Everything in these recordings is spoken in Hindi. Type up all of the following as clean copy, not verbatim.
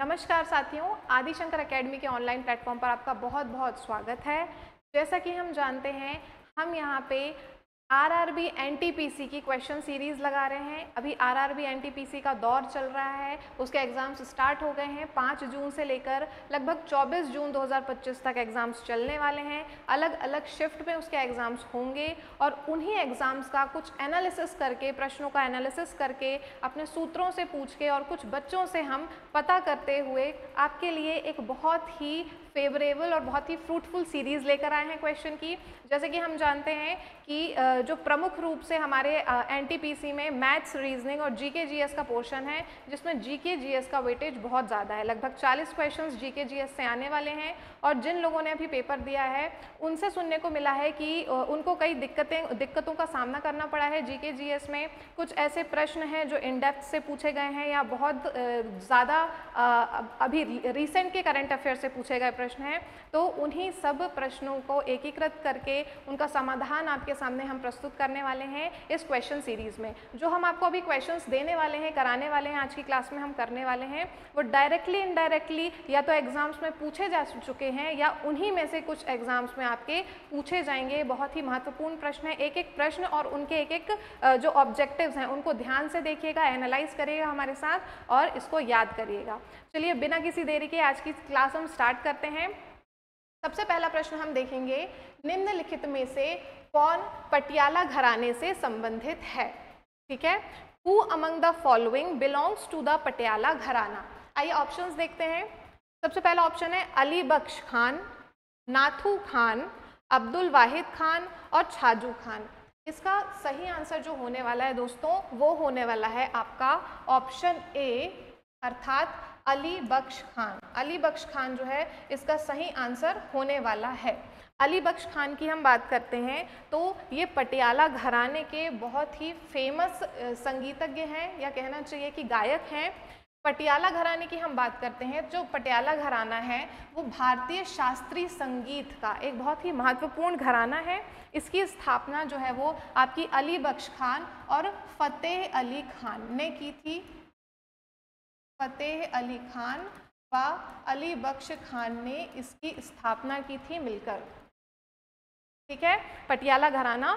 नमस्कार साथियों, आदिशंकर एकेडमी के ऑनलाइन प्लेटफॉर्म पर आपका बहुत बहुत स्वागत है। जैसा कि हम जानते हैं, हम यहाँ पे आरआरबी एनटीपीसी की क्वेश्चन सीरीज लगा रहे हैं। अभी आरआरबी एनटीपीसी का दौर चल रहा है, उसके एग्ज़ाम्स स्टार्ट हो गए हैं। 5 जून से लेकर लगभग 24 जून 2025 तक एग्ज़ाम्स चलने वाले हैं। अलग अलग शिफ्ट में उसके एग्ज़ाम्स होंगे और उन्हीं एग्ज़ाम्स का कुछ एनालिसिस करके, प्रश्नों का एनालिसिस करके, अपने सूत्रों से पूछ के और कुछ बच्चों से हम पता करते हुए आपके लिए एक बहुत ही फेवरेबल और बहुत ही फ्रूटफुल सीरीज़ लेकर आए हैं क्वेश्चन की। जैसे कि हम जानते हैं कि जो प्रमुख रूप से हमारे एनटीपीसी में मैथ्स, रीजनिंग और जीके जीएस का पोर्शन है, जिसमें जीके जीएस का वेटेज बहुत ज़्यादा है। लगभग 40 क्वेश्चंस जीके जीएस से आने वाले हैं और जिन लोगों ने अभी पेपर दिया है उनसे सुनने को मिला है कि उनको कई दिक्कतों का सामना करना पड़ा है जीके जीएस में। कुछ ऐसे प्रश्न हैं जो इन डेप्थ से पूछे गए हैं या बहुत ज़्यादा अभी रिसेंट के करंट अफेयर से पूछे गए प्रश्न हैं। तो उन्हीं सब प्रश्नों को एकीकृत करके उनका समाधान आपके सामने हम प्रस्तुत करने वाले हैं इस क्वेश्चन सीरीज़ में। जो हम आपको अभी क्वेश्चंस देने वाले हैं, कराने वाले हैं, आज की क्लास में हम करने वाले हैं, वो डायरेक्टली इनडायरेक्टली या तो एग्जाम्स में पूछे जा चुके हैं या उन्हीं में से कुछ एग्जाम्स में आपके पूछे जाएंगे। बहुत ही महत्वपूर्ण प्रश्न है। एक एक प्रश्न और उनके एक एक जो ऑब्जेक्टिव्स हैं उनको ध्यान से देखिएगा, एनालाइज करिएगा हमारे साथ और इसको याद करिएगा। चलिए बिना किसी देरी के आज की क्लास हम स्टार्ट करते हैं। सबसे पहला प्रश्न हम देखेंगे, निम्नलिखित में से कौन पटियाला घराने से संबंधित है। ठीक है, who among the following belongs to the Patiala Gharana. आइए ऑप्शंस देखते हैं। सबसे पहला ऑप्शन है अली बख्श खान, नाथू खान, अब्दुल वाहिद खान और छाजू खान। इसका सही आंसर जो होने वाला है दोस्तों, वो होने वाला है आपका ऑप्शन ए, अर्थात अली बख्श खान। अली बख्श खान जो है इसका सही आंसर होने वाला है। अली बख्श खान की हम बात करते हैं तो ये पटियाला घराने के बहुत ही फेमस संगीतज्ञ हैं, या कहना चाहिए कि गायक हैं। पटियाला घराने की हम बात करते हैं, जो पटियाला घराना है वो भारतीय शास्त्रीय संगीत का एक बहुत ही महत्वपूर्ण घराना है। इसकी स्थापना जो है वो आपकी अली बख्श खान और फतेह अली खान ने की थी। फतेह अली खान व अली बख्श खान ने इसकी स्थापना की थी मिलकर। ठीक है, पटियाला घराना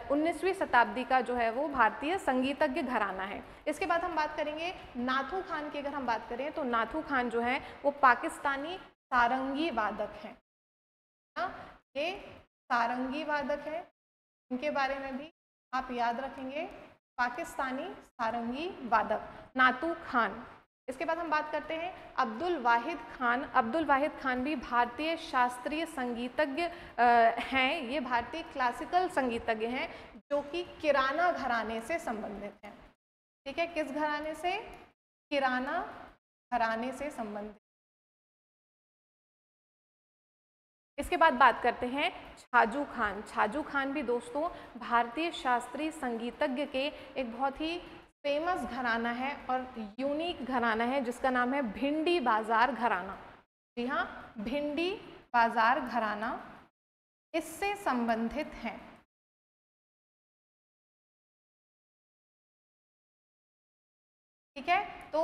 19वीं शताब्दी का जो है वो भारतीय संगीतज्ञ घराना है। इसके बाद हम बात करेंगे नाथू खान की। अगर हम बात करें तो नाथू खान जो है वो पाकिस्तानी सारंगी वादक हैं। ये सारंगी वादक है, इनके बारे में भी आप याद रखेंगे, पाकिस्तानी सारंगी वादक नाथू खान। इसके बाद हम बात करते हैं अब्दुल वाहिद खान। अब्दुल वाहिद खान भी भारतीय शास्त्रीय संगीतज्ञ हैं। ये भारतीय क्लासिकल संगीतज्ञ हैं जो कि किराना घराने से संबंधित हैं। ठीक है, किस घराने से? किराना घराने से संबंधित। इसके बाद बात करते हैं छाजू खान। छाजू खान भी दोस्तों भारतीय शास्त्रीय संगीतज्ञ के एक बहुत ही फेमस घराना है और यूनिक घराना है जिसका नाम है भिंडी बाजार घराना। जी हाँ, भिंडी बाजार घराना इससे संबंधित हैं। ठीक है, तो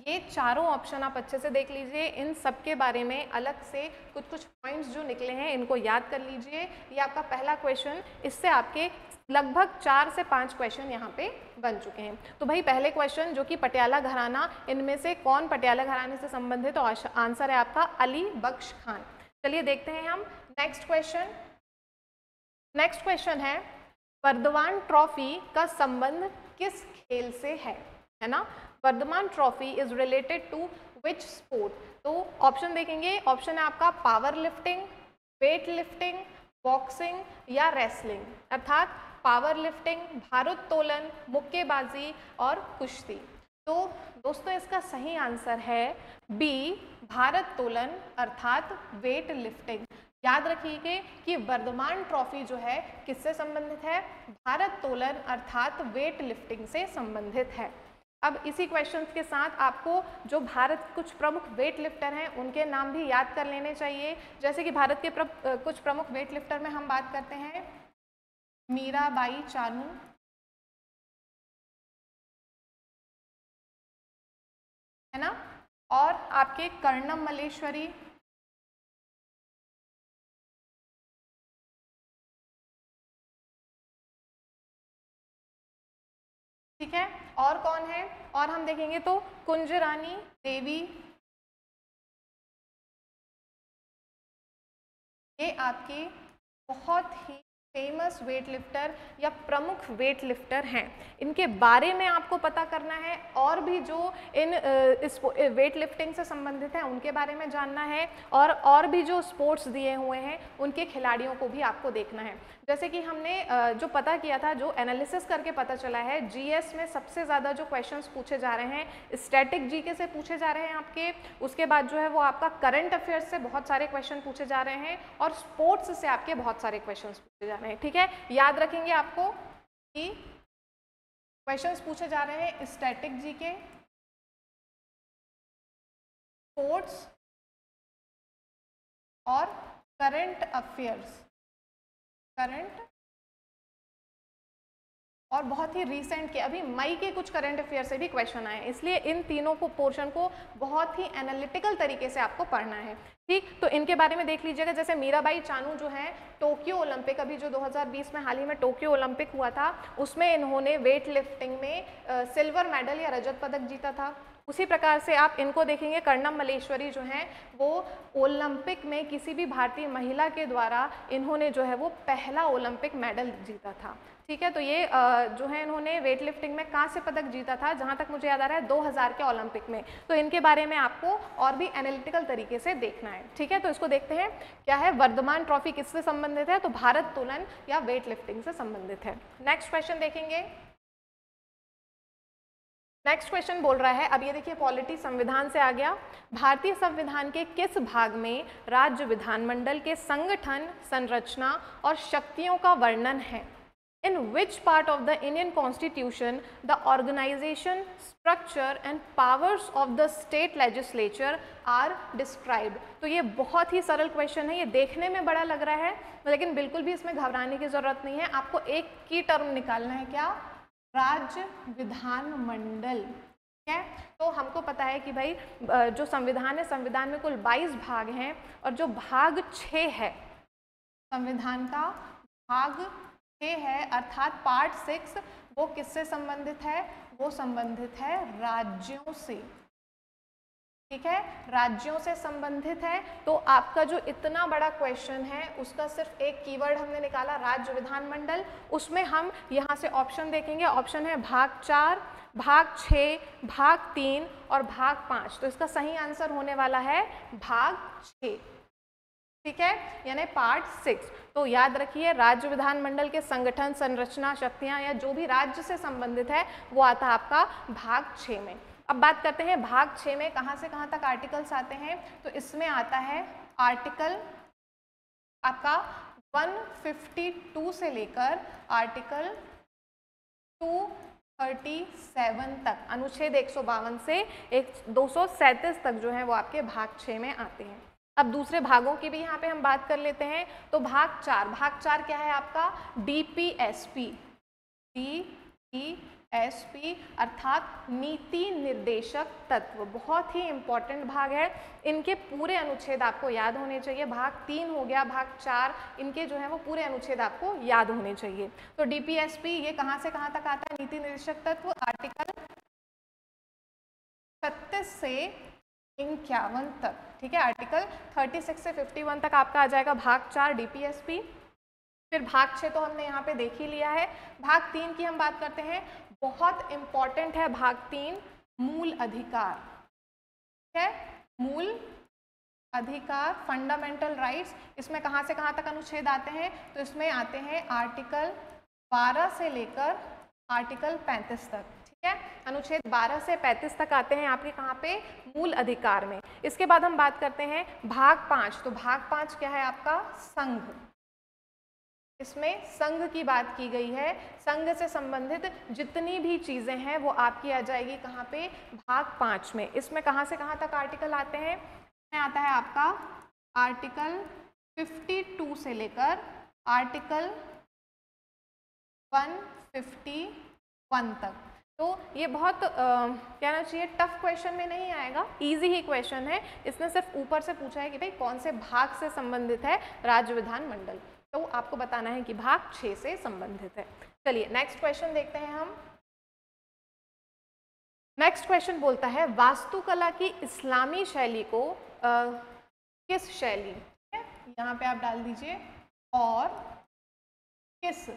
ये चारों ऑप्शन आप अच्छे से देख लीजिए। इन सब के बारे में अलग से कुछ कुछ पॉइंट्स जो निकले हैं इनको याद कर लीजिए। ये आपका पहला क्वेश्चन, इससे आपके लगभग 4 से 5 क्वेश्चन यहाँ पे बन चुके हैं। तो भाई पहले क्वेश्चन जो कि पटियाला घराना, इनमें से कौन पटियाला घराने से संबंधित, तो आंसर है आपका अली बख्श खान। चलिए देखते हैं हम नेक्स्ट क्वेश्चन। नेक्स्ट क्वेश्चन है, वर्धमान ट्रॉफी का संबंध किस खेल से है ना? Vardhman trophy is related to which sport? तो ऑप्शन देखेंगे, ऑप्शन है आपका power lifting, weight lifting, boxing या रेसलिंग। अर्थात पावर लिफ्टिंग, भारोत्तोलन, मुक्केबाजी और कुश्ती। तो दोस्तों इसका सही आंसर है बी, भारोत्तोलन अर्थात वेट लिफ्टिंग। याद रखिए कि वर्धमान ट्रॉफी जो है किससे संबंधित है? भारोत्तोलन अर्थात वेट लिफ्टिंग से संबंधित है। अब इसी क्वेश्चन के साथ आपको जो भारत कुछ प्रमुख वेट लिफ्टर हैं उनके नाम भी याद कर लेने चाहिए। जैसे कि भारत के कुछ प्रमुख वेट लिफ्टर में हम बात करते हैं मीराबाई चानू, है ना, और आपके कर्णम मल्लेश्वरी, ठीक है। और कौन है, और हम देखेंगे तो कुंजरानी देवी, ये आपकी बहुत ही फेमस वेट लिफ्टर या प्रमुख वेट लिफ्टर हैं। इनके बारे में आपको पता करना है, और भी जो इन इस वेट लिफ्टिंग से संबंधित हैं उनके बारे में जानना है, और भी जो स्पोर्ट्स दिए हुए हैं उनके खिलाड़ियों को भी आपको देखना है। जैसे कि हमने जो पता किया था, जो एनालिसिस करके पता चला है, जीएस में सबसे ज़्यादा जो क्वेश्चंस पूछे जा रहे हैं स्टैटिक जीके से पूछे जा रहे हैं आपके, उसके बाद जो है वो आपका करंट अफेयर्स से बहुत सारे क्वेश्चन पूछे जा रहे हैं, और स्पोर्ट्स से आपके बहुत सारे क्वेश्चंस पूछे जा रहे हैं, ठीक है। याद रखेंगे आपको कि क्वेश्चंस पूछे जा रहे हैं स्टैटिक जीके, स्पोर्ट्स और करंट अफेयर्स, करंट और बहुत ही रीसेंट के अभी मई के कुछ करंट अफेयर से भी क्वेश्चन आए, इसलिए इन तीनों को पोर्शन को बहुत ही एनालिटिकल तरीके से आपको पढ़ना है, ठीक। तो इनके बारे में देख लीजिएगा, जैसे मीराबाई चानू जो है टोक्यो ओलंपिक, अभी जो 2020 में हाल ही में टोक्यो ओलंपिक हुआ था, उसमें इन्होंने वेट लिफ्टिंग में सिल्वर मेडल या रजत पदक जीता था। उसी प्रकार से आप इनको देखेंगे, कर्णम मल्लेश्वरी जो हैं वो ओलंपिक में किसी भी भारतीय महिला के द्वारा इन्होंने जो है वो पहला ओलंपिक मेडल जीता था, ठीक है। तो ये जो है इन्होंने वेट लिफ्टिंग में कांस्य पदक जीता था, जहां तक मुझे याद आ रहा है 2000 के ओलंपिक में। तो इनके बारे में आपको और भी एनालिटिकल तरीके से देखना है, ठीक है। तो इसको देखते हैं, क्या है, वर्धमान ट्रॉफी किससे संबंधित है, तो भारत तोलन या वेट लिफ्टिंग से संबंधित है। नेक्स्ट क्वेश्चन देखेंगे। नेक्स्ट क्वेश्चन बोल रहा है, अब ये देखिए पॉलिटी संविधान से आ गया, भारतीय संविधान के किस भाग में राज्य विधानमंडल के संगठन, संरचना और शक्तियों का वर्णन है। In which part of the Indian Constitution the organization, structure and powers of the state legislature are described। तो ये बहुत ही सरल क्वेश्चन है, ये देखने में बड़ा लग रहा है, लेकिन बिल्कुल भी इसमें घबराने की जरूरत नहीं है। आपको एक की टर्म निकालना है, क्या, राज्य विधानमंडल, ठीक है। तो हमको पता है कि भाई जो संविधान है, संविधान में कुल 22 भाग हैं, और जो भाग 6 है संविधान का, भाग 6 है, अर्थात पार्ट 6, वो किससे संबंधित है, वो संबंधित है राज्यों से, ठीक है, राज्यों से संबंधित है। तो आपका जो इतना बड़ा क्वेश्चन है उसका सिर्फ एक कीवर्ड हमने निकाला, राज्य विधानमंडल। उसमें हम यहाँ से ऑप्शन देखेंगे, ऑप्शन है भाग 4, भाग 6, भाग 3 और भाग 5। तो इसका सही आंसर होने वाला है भाग 6, ठीक है, यानी पार्ट 6। तो याद रखिए, राज्य विधानमंडल के संगठन, संरचना, शक्तियां या जो भी राज्य से संबंधित है वो आता है आपका भाग 6 में। अब बात करते हैं भाग 6 में कहां से कहां तक आर्टिकल्स आते हैं। तो इसमें आता है आर्टिकल आपका 152 से लेकर आर्टिकल 237 तक, अनुच्छेद 152 से 237 तक जो है वो आपके भाग 6 में आते हैं। अब दूसरे भागों की भी यहाँ पे हम बात कर लेते हैं। तो भाग 4, भाग 4 क्या है आपका, डीपीएसपी, डीपीएसपी अर्थात नीति निर्देशक तत्व, बहुत ही इंपॉर्टेंट भाग है। इनके पूरे अनुच्छेद आपको याद होने चाहिए। भाग 3 हो गया, भाग 4, इनके जो है वो पूरे अनुच्छेद आपको याद होने चाहिए। तो डीपीएसपी ये कहाँ से कहाँ तक आता है, नीति निर्देशक तत्व, आर्टिकल 36 से 51 तक, ठीक है। आर्टिकल 36 से 51 तक आपका आ जाएगा भाग 4 डीपीएसपी। फिर भाग 6 तो हमने यहाँ पे देख ही लिया है। भाग 3 की हम बात करते हैं, बहुत इंपॉर्टेंट है भाग 3, मूल अधिकार, ठीक है, मूल अधिकार, फंडामेंटल राइट्स। इसमें कहाँ से कहाँ तक अनुच्छेद आते हैं, तो इसमें आते हैं आर्टिकल 12 से लेकर आर्टिकल 35 तक, ठीक है। अनुच्छेद 12 से 35 तक आते हैं आपके कहाँ पे, मूल अधिकार में। इसके बाद हम बात करते हैं भाग 5। तो भाग 5 क्या है आपका, संघ। इसमें संघ की बात की गई है, संघ से संबंधित जितनी भी चीजें हैं वो आपकी आ जाएगी कहाँ पे, भाग 5 में। इसमें कहाँ से कहाँ तक आर्टिकल आते हैं, इसमें आता है आपका आर्टिकल 52 से लेकर आर्टिकल 151 तक। तो ये बहुत कहना चाहिए टफ क्वेश्चन में नहीं आएगा, इजी ही क्वेश्चन है। इसने सिर्फ ऊपर से पूछा है कि भाई कौन से भाग से संबंधित है राज्य विधानमंडल, तो आपको बताना है कि भाग 6 से संबंधित है। चलिए नेक्स्ट क्वेश्चन देखते हैं हम। नेक्स्ट क्वेश्चन बोलता है वास्तुकला की इस्लामी शैली को किस शैली, यहाँ पे आप डाल दीजिए और किस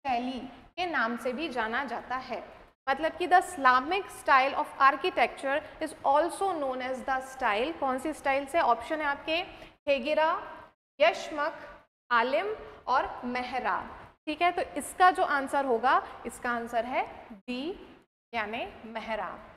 शैली के नाम से भी जाना जाता है। मतलब कि the Islamic style of architecture is also known as the style, कौन सी स्टाइल से? ऑप्शन है आपके हेगिरा, यशमक, आलिम और मेहराब। ठीक है, तो इसका जो आंसर होगा, इसका आंसर है बी यानी मेहराब।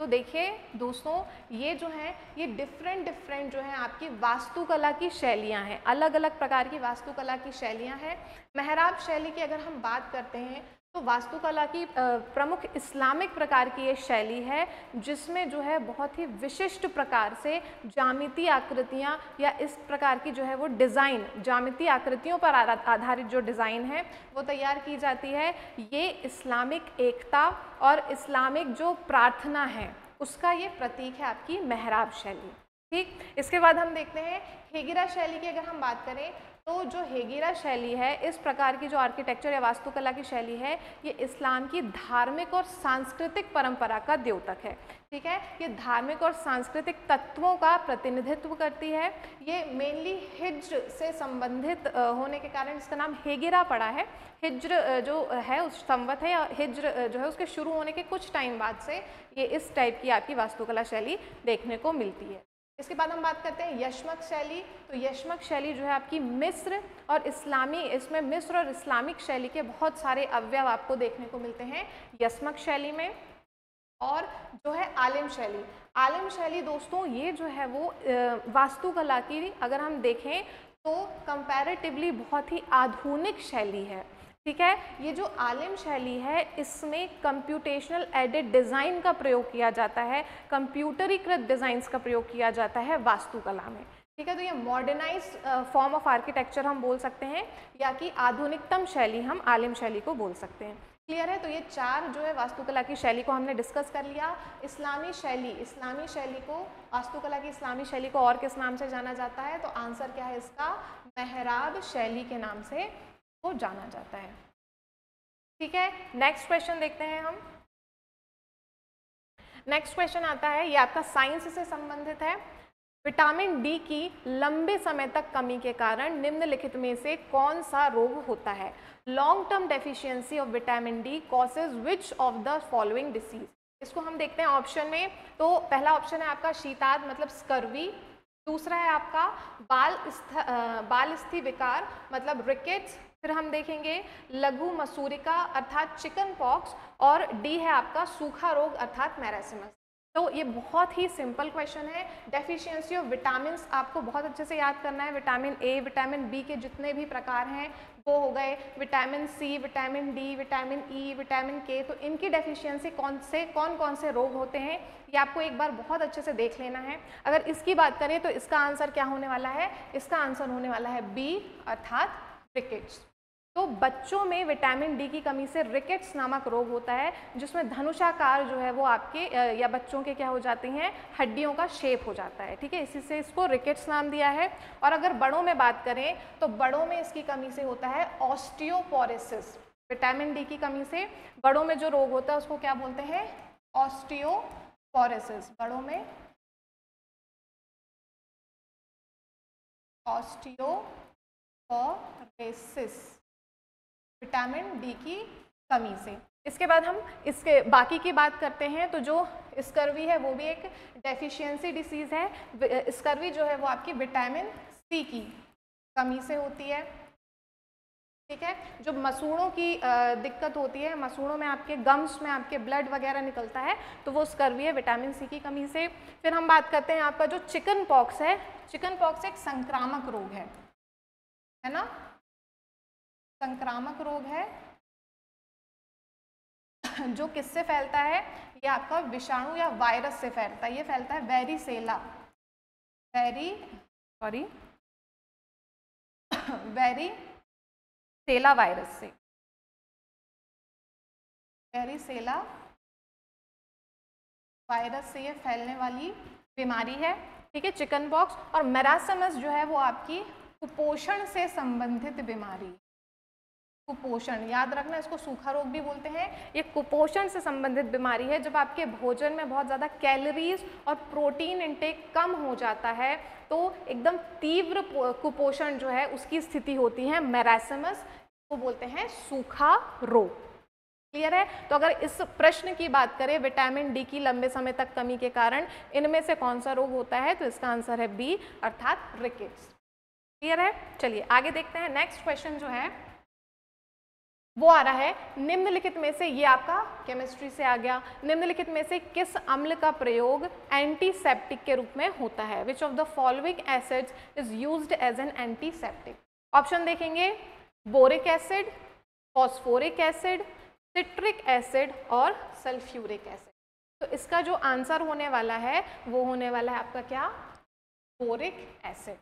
तो देखिए दोस्तों, ये जो है ये डिफरेंट जो है आपकी वास्तुकला की शैलियां हैं, अलग अलग प्रकार की वास्तुकला की शैलियां हैं। मेहराब शैली की अगर हम बात करते हैं तो वास्तुकला की प्रमुख इस्लामिक प्रकार की ये शैली है, जिसमें जो है बहुत ही विशिष्ट प्रकार से ज्यामितीय आकृतियाँ या इस प्रकार की जो है वो डिज़ाइन, ज्यामितीय आकृतियों पर आधारित जो डिज़ाइन है वो तैयार की जाती है। ये इस्लामिक एकता और इस्लामिक जो प्रार्थना है उसका ये प्रतीक है आपकी मेहराब शैली। ठीक, इसके बाद हम देखते हैं हेगिरा शैली की। अगर हम बात करें तो जो हेगिरा शैली है, इस प्रकार की जो आर्किटेक्चर या वास्तुकला की शैली है, ये इस्लाम की धार्मिक और सांस्कृतिक परंपरा का द्योतक है। ठीक है, ये धार्मिक और सांस्कृतिक तत्वों का प्रतिनिधित्व करती है। ये मेनली हिज्र से संबंधित होने के कारण इसका नाम हेगिरा पड़ा है। हिज्र जो है उस संवत है, या हिज्र जो है उसके शुरू होने के कुछ टाइम बाद से ये इस टाइप की आपकी वास्तुकला शैली देखने को मिलती है। इसके बाद हम बात करते हैं यशमक शैली। तो यशमक शैली जो है आपकी मिस्र और इस्लामी, इसमें मिस्र और इस्लामिक शैली के बहुत सारे अवयव आपको देखने को मिलते हैं यशमक शैली में। और जो है आलिम शैली, आलिम शैली दोस्तों ये जो है वो वास्तुकला की अगर हम देखें तो कंपैरेटिवली बहुत ही आधुनिक शैली है। ठीक है, ये जो आलिम शैली है इसमें कंप्यूटेशनल एडेड डिज़ाइन का प्रयोग किया जाता है, कंप्यूटरीकृत डिज़ाइंस का प्रयोग किया जाता है वास्तुकला में। ठीक है, तो ये मॉडर्नाइज्ड फॉर्म ऑफ आर्किटेक्चर हम बोल सकते हैं, या कि आधुनिकतम शैली हम आलिम शैली को बोल सकते हैं। क्लियर है? तो ये चार जो है वास्तुकला की शैली को हमने डिस्कस कर लिया। इस्लामी शैली को, वास्तुकला की इस्लामी शैली को और किस नाम से जाना जाता है? तो आंसर क्या है इसका? मेहराब शैली के नाम से को जाना जाता है। ठीक है, नेक्स्ट क्वेश्चन देखते हैं हम। नेक्स्ट क्वेश्चन आता है, ये आपका साइंस से संबंधित है। विटामिन डी की लंबे समय तक कमी के कारण निम्नलिखित में से कौन सा रोग होता है? Long term deficiency of vitamin D causes which of the following disease? इसको हम देखते हैं ऑप्शन में। तो पहला ऑप्शन है आपका शीताद मतलब स्कर्वी, दूसरा है आपका बाल स्थि विकार मतलब रिकेट्स, फिर हम देखेंगे लघु मसूरिका अर्थात चिकन पॉक्स, और डी है आपका सूखा रोग अर्थात मैरासिमस। तो ये बहुत ही सिंपल क्वेश्चन है। डेफिशिएंसी ऑफ विटामिन आपको बहुत अच्छे से याद करना है। विटामिन ए, विटामिन बी के जितने भी प्रकार हैं वो हो गए, vitamin C, vitamin D, vitamin E, vitamin K, तो इनकी डेफिशिएंसी कौन कौन से रोग होते हैं ये आपको एक बार बहुत अच्छे से देख लेना है। अगर इसकी बात करें तो इसका आंसर क्या होने वाला है? इसका आंसर होने वाला है बी अर्थात रिकेट्स। तो बच्चों में विटामिन डी की कमी से रिकेट्स नामक रोग होता है, जिसमें धनुषाकार जो है वो आपके या बच्चों के क्या हो जाती हैं, हड्डियों का शेप हो जाता है। ठीक है, इसी से इसको रिकेट्स नाम दिया है। और अगर बड़ों में बात करें तो बड़ों में इसकी कमी से होता है ऑस्टियोपोरोसिस। विटामिन डी की कमी से बड़ों में जो रोग होता है उसको क्या बोलते हैं? ऑस्टियोपोरोसिस। बड़ों में ऑस्टियोपोरोसिस विटामिन डी की कमी से। इसके बाद हम इसके बाकी की बात करते हैं। तो जो स्कर्वी है वो भी एक डेफिशिएंसी डिसीज़ है। स्कर्वी जो है वो आपकी विटामिन सी की कमी से होती है। ठीक है, जो मसूड़ों की दिक्कत होती है, मसूड़ों में आपके गम्स में आपके ब्लड वगैरह निकलता है, तो वो स्कर्वी है विटामिन सी की कमी से। फिर हम बात करते हैं आपका जो चिकन पॉक्स है। चिकन पॉक्स एक संक्रामक रोग है ना? संक्रामक रोग है जो किससे फैलता है? ये आपका विषाणु या वायरस से फैलता है। ये फैलता है वेरीसेला वायरस से। वेरिसेला वायरस से ये फैलने वाली बीमारी है, ठीक है, चिकन पॉक्स। और मेरासमस जो है वो आपकी कुपोषण से संबंधित बीमारी, कुपोषण याद रखना, इसको सूखा रोग भी बोलते हैं। ये कुपोषण से संबंधित बीमारी है। जब आपके भोजन में बहुत ज़्यादा कैलोरीज और प्रोटीन इंटेक कम हो जाता है तो एकदम तीव्र कुपोषण जो है उसकी स्थिति होती है मेरासमस, को बोलते हैं सूखा रोग। क्लियर है? तो अगर इस प्रश्न की बात करें विटामिन डी की लंबे समय तक कमी के कारण इनमें से कौन सा रोग होता है, तो इसका आंसर है बी, अर्थात रिकेट्स। क्लियर है? चलिए आगे देखते हैं। नेक्स्ट क्वेश्चन जो है वो आ रहा है, निम्नलिखित में से, ये आपका केमिस्ट्री से आ गया, निम्नलिखित में से किस अम्ल का प्रयोग एंटीसेप्टिक के रूप में होता है? Which of the following acids is used as an antiseptic? Option देखेंगे, boric acid, phosphoric acid, citric acid और सल्फ्यूरिक एसिड। तो इसका जो आंसर होने वाला है वो होने वाला है आपका क्या? Boric acid.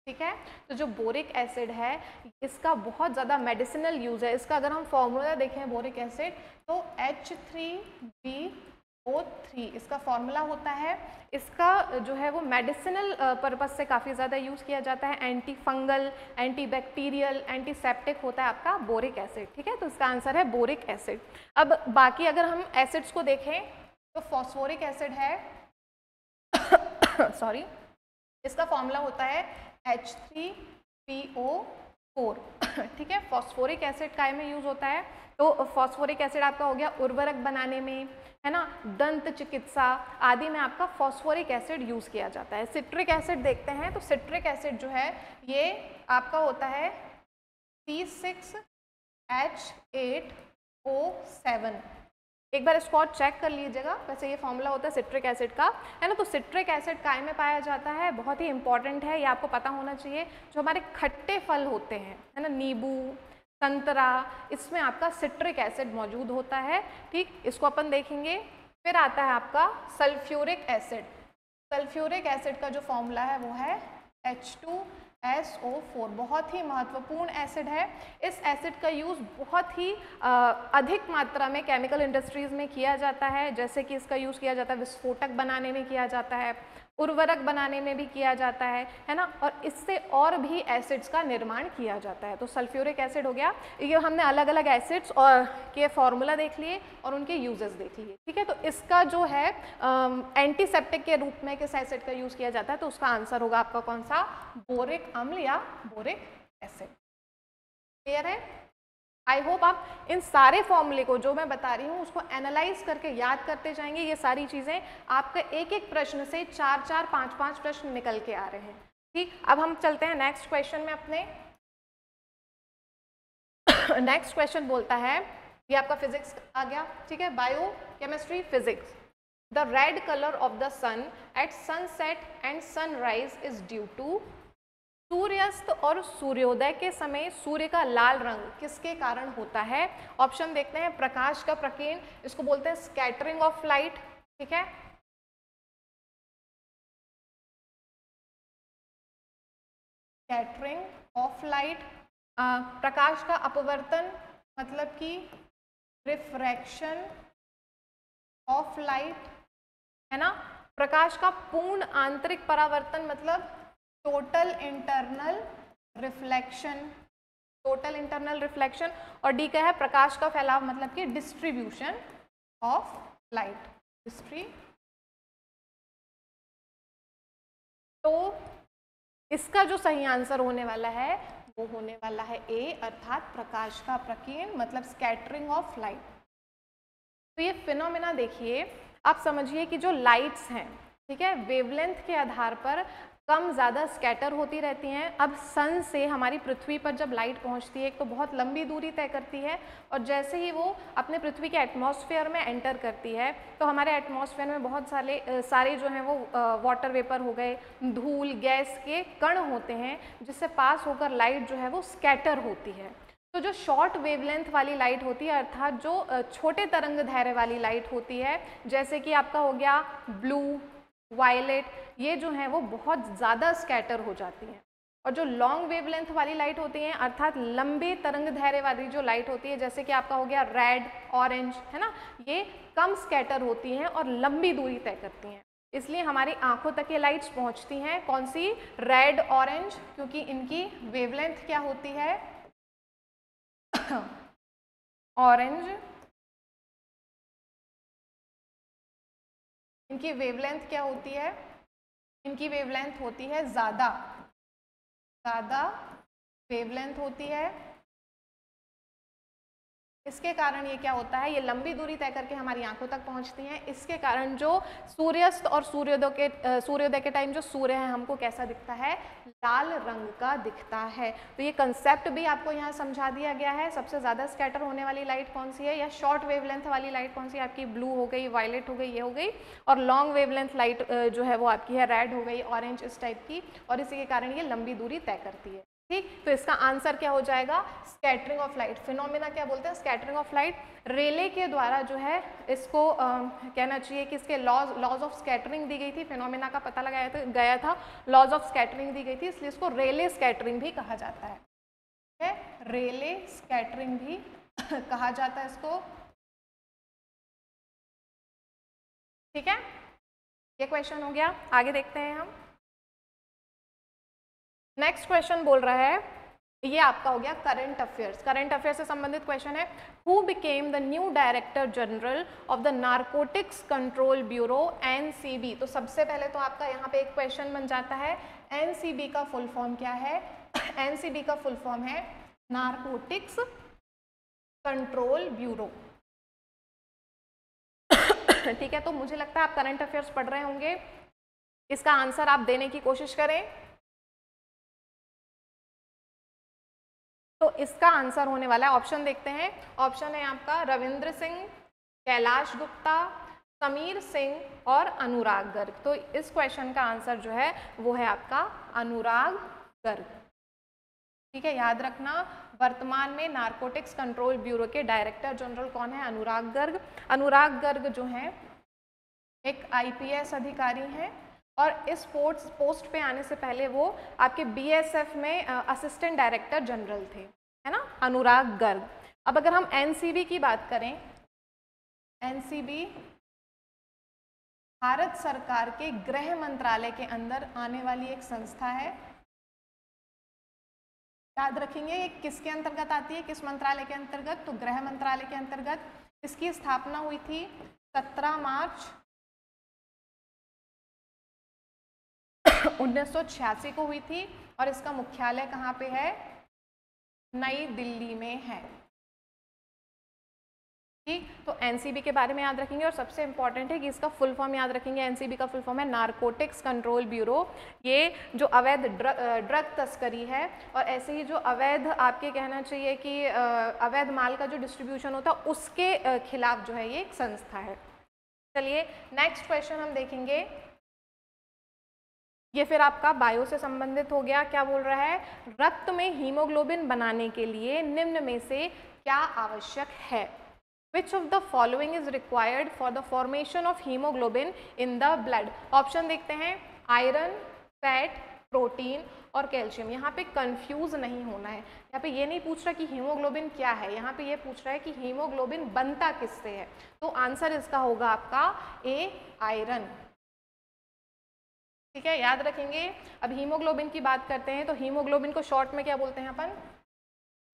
ठीक है, तो जो बोरिक एसिड है इसका बहुत ज़्यादा मेडिसिनल यूज़ है। इसका अगर हम फॉर्मूला देखें बोरिक एसिड तो H3BO3 इसका फॉर्मूला होता है। इसका जो है वो मेडिसिनल पर्पस से काफ़ी ज़्यादा यूज़ किया जाता है। Anti fungal, anti bacterial, antiseptic होता है आपका बोरिक एसिड। ठीक है, तो इसका आंसर है बोरिक एसिड। अब बाकी अगर हम एसिड्स को देखें तो फॉस्फोरिक एसिड है सॉरी, इसका फॉर्मूला होता है H3PO4। ठीक है, फॉस्फोरिक एसिड काय में यूज होता है? तो फॉस्फोरिक एसिड आपका हो गया उर्वरक बनाने में, है ना, दंत चिकित्सा आदि में आपका फॉस्फोरिक एसिड यूज किया जाता है। सिट्रिक एसिड देखते हैं तो सिट्रिक एसिड जो है ये आपका होता है C6H8O7। एक बार इसको और चेक कर लीजिएगा। वैसे ये फॉर्मूला होता है सिट्रिक एसिड का, है ना। तो सिट्रिक एसिड काय में पाया जाता है? बहुत ही इंपॉर्टेंट है, ये आपको पता होना चाहिए। जो हमारे खट्टे फल होते हैं, है ना, नींबू, संतरा, इसमें आपका सिट्रिक एसिड मौजूद होता है। ठीक, इसको अपन देखेंगे। फिर आता है आपका सल्फ्यूरिक एसिड। सल्फ्यूरिक एसिड का जो फॉर्मूला है वो है H2SO4। बहुत ही महत्वपूर्ण एसिड है। इस एसिड का यूज़ बहुत ही अधिक मात्रा में केमिकल इंडस्ट्रीज में किया जाता है। जैसे कि इसका यूज़ किया जाता है विस्फोटक बनाने में किया जाता है, उर्वरक बनाने में भी किया जाता है ना, और इससे और भी एसिड्स का निर्माण किया जाता है। तो सल्फ्यूरिक एसिड हो गया। ये हमने अलग अलग एसिड्स और के फॉर्मूला देख लिए और उनके यूजेस देख लिए। ठीक है, तो इसका जो है एंटीसेप्टिक के रूप में किस एसिड का यूज़ किया जाता है, तो उसका आंसर होगा आपका कौन सा? बोरिक अम्ल या बोरिक एसिड। क्लियर है? आई होप आप इन सारे फॉर्मूले को जो मैं बता रही हूँ उसको एनालाइज करके याद करते जाएंगे। ये सारी चीज़ें आपका एक एक प्रश्न से 4-4, 5-5 प्रश्न निकल के आ रहे हैं। ठीक, अब हम चलते हैं नेक्स्ट क्वेश्चन में अपने। नेक्स्ट क्वेश्चन बोलता है, ये आपका फिजिक्स आ गया, ठीक है, bio chemistry physics. The red colour of the sun at sunset and sunrise is due to. सूर्यास्त और सूर्योदय के समय सूर्य का लाल रंग किसके कारण होता है? ऑप्शन देखते हैं। प्रकाश का प्रकीर्ण, इसको बोलते हैं स्कैटरिंग ऑफ लाइट। ठीक है, स्कैटरिंग ऑफ लाइट। प्रकाश का अपवर्तन मतलब कि रिफ्रैक्शन ऑफ लाइट, है ना। प्रकाश का पूर्ण आंतरिक परावर्तन मतलब total internal reflection, total internal reflection. और डी का है प्रकाश का फैलाव मतलब कि डिस्ट्रीब्यूशन ऑफ लाइट, तो इसका जो सही आंसर होने वाला है वो होने वाला है ए, अर्थात प्रकाश का प्रकीर्ण मतलब स्कैटरिंग ऑफ लाइट। तो ये फिनोमेना देखिए, आप समझिए कि जो लाइट्स हैं, ठीक है, वेवलेंथ के आधार पर कम ज़्यादा स्कैटर होती रहती हैं। अब सन से हमारी पृथ्वी पर जब लाइट पहुंचती है तो बहुत लंबी दूरी तय करती है, और जैसे ही वो अपने पृथ्वी के एटमॉस्फेयर में एंटर करती है तो हमारे एटमॉस्फेयर में बहुत सारे जो हैं वो वाटर वेपर हो गए, धूल, गैस के कण होते हैं, जिससे पास होकर लाइट जो है वो स्कैटर होती है। तो जो शॉर्ट वेवलेंथ वाली लाइट होती है, अर्थात जो छोटे तरंग दैर्घ्य वाली लाइट होती है, जैसे कि आपका हो गया ब्लू, वायलेट, ये जो है वो बहुत ज़्यादा स्कैटर हो जाती हैं। और जो लॉन्ग वेवलेंथ वाली लाइट होती है अर्थात लंबे तरंग दैर्ध्य वाली जो लाइट होती है, जैसे कि आपका हो गया रेड, ऑरेंज, है ना, ये कम स्कैटर होती हैं और लंबी दूरी तय करती हैं, इसलिए हमारी आंखों तक ये लाइट्स पहुंचती हैं। कौन सी? रेड, ऑरेंज, क्योंकि इनकी वेवलेंथ क्या होती है? ऑरेंज, इनकी वेवलेंथ क्या होती है? इनकी वेवलेंथ होती है ज़्यादा वेवलेंथ होती है। इसके कारण ये क्या होता है, ये लंबी दूरी तय करके हमारी आंखों तक पहुंचती हैं। इसके कारण जो सूर्यास्त और सूर्योदय के टाइम जो सूर्य है हमको कैसा दिखता है? लाल रंग का दिखता है। तो ये कंसेप्ट भी आपको यहाँ समझा दिया गया है। सबसे ज़्यादा स्कैटर होने वाली लाइट कौन सी है, या शॉर्ट वेवलेंथ वाली लाइट कौन सी है? आपकी ब्लू हो गई, वायलेट हो गई, ये हो गई। और लॉन्ग वेवलेंथ लाइट जो है वो आपकी है रेड हो गई, ऑरेंज, इस टाइप की, और इसी के कारण ये लंबी दूरी तय करती है। ठीक, तो इसका आंसर क्या हो जाएगा? Scattering of light. फिनोमिना क्या बोलते हैं? Scattering of light. रेले के द्वारा जो है इसको कहना चाहिए कि इसके लॉज ऑफ स्कैटरिंग दी गई थी, फिनोमिना का पता लगाया गया था, लॉज ऑफ स्कैटरिंग दी गई थी, इसलिए इसको रेले स्कैटरिंग भी कहा जाता है। ठीक है, रेले स्कैटरिंग भी कहा जाता है इसको। ठीक है, ये क्वेश्चन हो गया। आगे देखते हैं हम। नेक्स्ट क्वेश्चन बोल रहा है, ये आपका हो गया करंट अफेयर्स। करंट अफेयर्स से संबंधित क्वेश्चन है, who became the new director general of the narcotics control bureau NCB. तो सबसे पहले तो आपका यहाँ पे एक क्वेश्चन बन जाता है, एनसीबी का फुल फॉर्म क्या है? एनसीबी का फुल फॉर्म है नारकोटिक्स कंट्रोल ब्यूरो। ठीक है, तो मुझे लगता है आप करंट अफेयर्स पढ़ रहे होंगे, इसका आंसर आप देने की कोशिश करें। तो इसका आंसर होने वाला है, ऑप्शन देखते हैं। ऑप्शन है आपका रविंद्र सिंह, कैलाश गुप्ता, समीर सिंह और अनुराग गर्ग। तो इस क्वेश्चन का आंसर जो है वो है आपका अनुराग गर्ग। ठीक है, याद रखना, वर्तमान में नारकोटिक्स कंट्रोल ब्यूरो के डायरेक्टर जनरल कौन है? अनुराग गर्ग। अनुराग गर्ग जो है एक आईपीएस अधिकारी हैं और इस पोस्ट पे आने से पहले वो आपके बीएसएफ में असिस्टेंट डायरेक्टर जनरल थे, है ना, अनुराग गर्ग। अब अगर हम एनसीबी की बात करें, एनसीबी भारत सरकार के गृह मंत्रालय के अंदर आने वाली एक संस्था है। याद रखेंगे ये किसके अंतर्गत आती है, किस मंत्रालय के अंतर्गत? तो गृह मंत्रालय के अंतर्गत। इसकी स्थापना हुई थी 17 मार्च 1986 को हुई थी और इसका मुख्यालय कहाँ पे है? नई दिल्ली में है। ठीक, तो एनसीबी के बारे में याद रखेंगे और सबसे इंपॉर्टेंट है कि इसका फुल फॉर्म याद रखेंगे। एनसीबी का फुल फॉर्म है नारकोटिक्स कंट्रोल ब्यूरो। ये जो अवैध ड्रग तस्करी है और ऐसे ही जो अवैध आपके कहना चाहिए कि अवैध माल का जो डिस्ट्रीब्यूशन होता है उसके खिलाफ जो है ये एक संस्था है। चलिए नेक्स्ट क्वेश्चन हम देखेंगे। ये फिर आपका बायो से संबंधित हो गया। क्या बोल रहा है? रक्त में हीमोग्लोबिन बनाने के लिए निम्न में से क्या आवश्यक है? Which of the following is required for the formation of hemoglobin in the blood? Option देखते हैं, आयरन, फैट, प्रोटीन और कैल्शियम। यहाँ पे कंफ्यूज नहीं होना है, यहाँ पे ये नहीं पूछ रहा कि हीमोग्लोबिन क्या है, यहाँ पे ये पूछ रहा है कि हीमोग्लोबिन बनता किससे है। तो आंसर इसका होगा आपका ए, आयरन। ठीक है, याद रखेंगे। अब हीमोग्लोबिन की बात करते हैं तो हीमोग्लोबिन को शॉर्ट में क्या बोलते हैं अपन?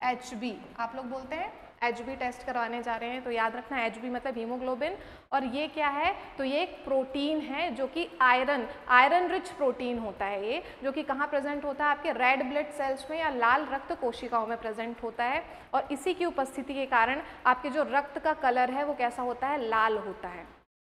HB। आप लोग बोलते हैं HB टेस्ट करवाने जा रहे हैं तो याद रखना HB मतलब हीमोग्लोबिन। और ये क्या है? तो ये एक प्रोटीन है जो कि आयरन रिच प्रोटीन होता है ये, जो कि कहाँ प्रेजेंट होता है? आपके रेड ब्लड सेल्स में या लाल रक्त कोशिकाओं में प्रेजेंट होता है और इसी की उपस्थिति के कारण आपके जो रक्त का कलर है वो कैसा होता है? लाल होता है।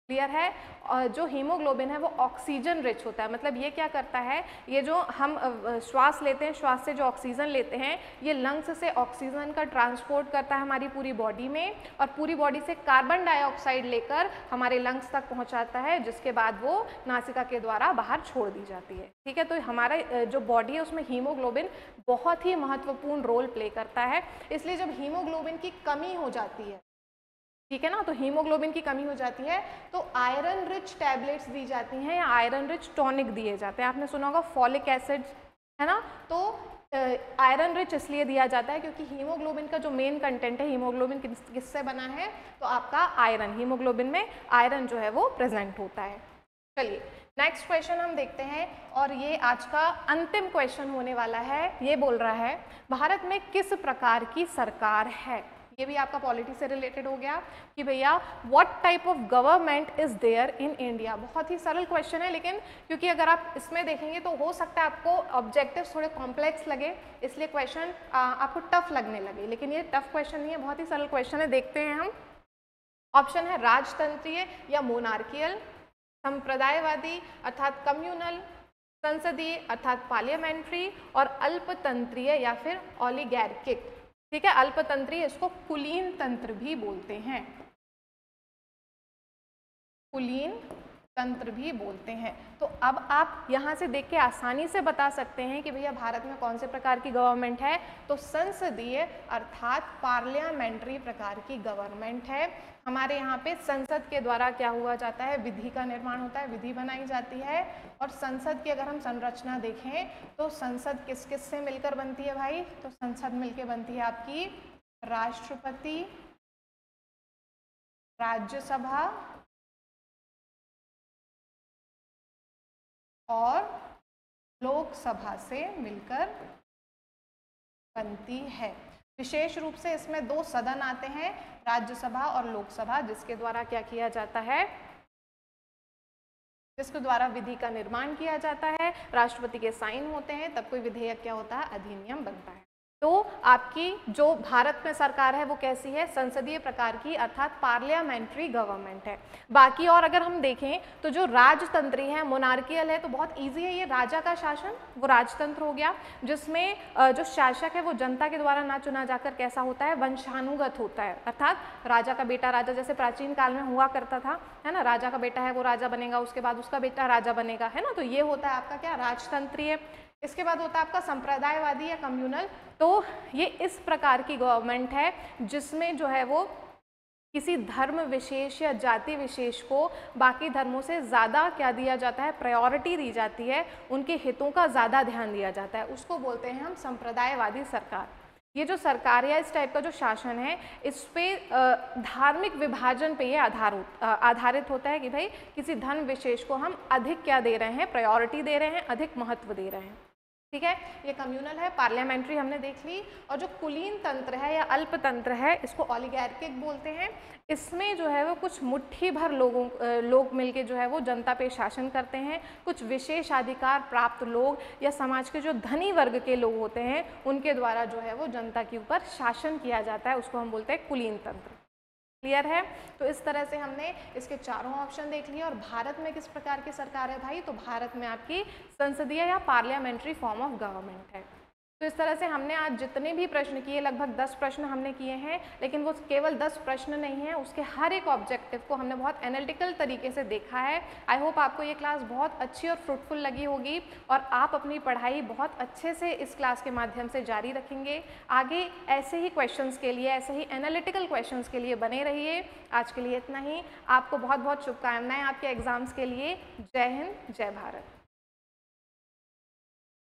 क्लियर है? और जो हीमोग्लोबिन है वो ऑक्सीजन रिच होता है। मतलब ये क्या करता है, ये जो हम श्वास लेते हैं, श्वास से जो ऑक्सीजन लेते हैं, ये लंग्स से ऑक्सीजन का ट्रांसपोर्ट करता है हमारी पूरी बॉडी में और पूरी बॉडी से कार्बन डाइऑक्साइड लेकर हमारे लंग्स तक पहुंचाता है, जिसके बाद वो नासिका के द्वारा बाहर छोड़ दी जाती है। ठीक है, तो हमारा जो बॉडी है उसमें हीमोग्लोबिन बहुत ही महत्वपूर्ण रोल प्ले करता है। इसलिए जब हीमोग्लोबिन की कमी हो जाती है, ठीक है ना, तो हीमोग्लोबिन की कमी हो जाती है तो आयरन रिच टैबलेट्स दी जाती हैं या आयरन रिच टॉनिक दिए जाते हैं। आपने सुना होगा फॉलिक एसिड, है ना। तो आयरन रिच इसलिए दिया जाता है क्योंकि हीमोग्लोबिन का जो मेन कंटेंट है, हीमोग्लोबिन किससे बना है, तो आपका आयरन, हीमोग्लोबिन में आयरन जो है वो प्रेजेंट होता है। चलिए नेक्स्ट क्वेश्चन हम देखते हैं और ये आज का अंतिम क्वेश्चन होने वाला है। ये बोल रहा है भारत में किस प्रकार की सरकार है। ये भी आपका पॉलिटी से रिलेटेड हो गया कि भैया what type of government is there in India. बहुत ही सरल क्वेश्चन है, लेकिन क्योंकि अगर आप इसमें देखेंगे तो हो सकता है आपको ऑब्जेक्टिव्स थोड़े कॉम्प्लेक्स लगे, इसलिए क्वेश्चन आपको टफ लगने लगे, लेकिन ये टफ क्वेश्चन नहीं है, बहुत ही सरल क्वेश्चन है। देखते हैं हम। ऑप्शन है राजतंत्रीय या मोनार्कियल, संप्रदायवादी अर्थात कम्युनल, संसदीय अर्थात पार्लियामेंट्री, और अल्पतंत्रीय या फिर ओलिगैर्किक। ठीक है, अल्पतंत्रीय इसको कुलीन तंत्र भी बोलते हैं, कुलीन तंत्र भी बोलते हैं। तो अब आप यहाँ से देख के आसानी से बता सकते हैं कि भैया भारत में कौन से प्रकार की गवर्नमेंट है, तो संसदीय अर्थात पार्लियामेंट्री प्रकार की गवर्नमेंट है। हमारे यहाँ पे संसद के द्वारा क्या हुआ जाता है, विधि का निर्माण होता है, विधि बनाई जाती है। और संसद की अगर हम संरचना देखें तो संसद किस किस से मिलकर बनती है भाई, तो संसद मिलकर बनती है आपकी राष्ट्रपति, राज्यसभा और लोकसभा से मिलकर बनती है। विशेष रूप से इसमें दो सदन आते हैं, राज्यसभा और लोकसभा, जिसके द्वारा क्या किया जाता है, जिसके द्वारा विधि का निर्माण किया जाता है, राष्ट्रपति के साइन होते हैं, तब कोई विधेयक क्या होता है, अधिनियम बनता है। तो आपकी जो भारत में सरकार है वो कैसी है, संसदीय प्रकार की अर्थात पार्लियामेंट्री गवर्नमेंट है। बाकी और अगर हम देखें तो जो राजतंत्री है, मोनार्कियल है, तो बहुत इजी है, ये राजा का शासन, वो राजतंत्र हो गया, जिसमें जो शासक है वो जनता के द्वारा ना चुना जाकर कैसा होता है, वंशानुगत होता है, अर्थात राजा का बेटा राजा, जैसे प्राचीन काल में हुआ करता था, है ना, राजा का बेटा है वो राजा बनेगा, उसके बाद उसका बेटा राजा बनेगा, है ना। तो ये होता है आपका क्या, राजतंत्रीय। इसके बाद होता है आपका संप्रदायवादी या कम्युनल। तो ये इस प्रकार की गवर्नमेंट है जिसमें जो है वो किसी धर्म विशेष या जाति विशेष को बाकी धर्मों से ज़्यादा क्या दिया जाता है, प्रायोरिटी दी जाती है, उनके हितों का ज़्यादा ध्यान दिया जाता है, उसको बोलते हैं हम संप्रदायवादी सरकार। ये जो सरकार या इस टाइप का जो शासन है, इस पे धार्मिक विभाजन पे ये आधारित होता है कि भाई किसी धर्म विशेष को हम अधिक क्या दे रहे हैं, प्रायोरिटी दे रहे हैं, अधिक महत्व दे रहे हैं। ठीक है, ये कम्युनल है, पार्लियामेंट्री हमने देख ली। और जो कुलीन तंत्र है या अल्पतंत्र है, इसको ओलिगैर्किक बोलते हैं। इसमें जो है वो कुछ मुट्ठी भर लोग मिलके जो है वो जनता पे शासन करते हैं। कुछ विशेषाधिकार प्राप्त लोग या समाज के जो धनी वर्ग के लोग होते हैं, उनके द्वारा जो है वो जनता के ऊपर शासन किया जाता है, उसको हम बोलते हैं कुलीन तंत्र। क्लियर है। तो इस तरह से हमने इसके चारों ऑप्शन देख लिए। और भारत में किस प्रकार की सरकार है भाई, तो भारत में आपकी संसदीय या पार्लियामेंट्री फॉर्म ऑफ गवर्नमेंट है। तो इस तरह से हमने आज जितने भी प्रश्न किए, लगभग 10 प्रश्न हमने किए हैं, लेकिन वो केवल 10 प्रश्न नहीं है, उसके हर एक ऑब्जेक्टिव को हमने बहुत एनालिटिकल तरीके से देखा है। आई होप आपको ये क्लास बहुत अच्छी और फ्रूटफुल लगी होगी और आप अपनी पढ़ाई बहुत अच्छे से इस क्लास के माध्यम से जारी रखेंगे। आगे ऐसे ही क्वेश्चंस के लिए, ऐसे ही एनालिटिकल क्वेश्चंस के लिए बने रहिए। आज के लिए इतना ही। आपको बहुत बहुत शुभकामनाएं आपके एग्जाम्स के लिए। जय हिंद, जय भारत।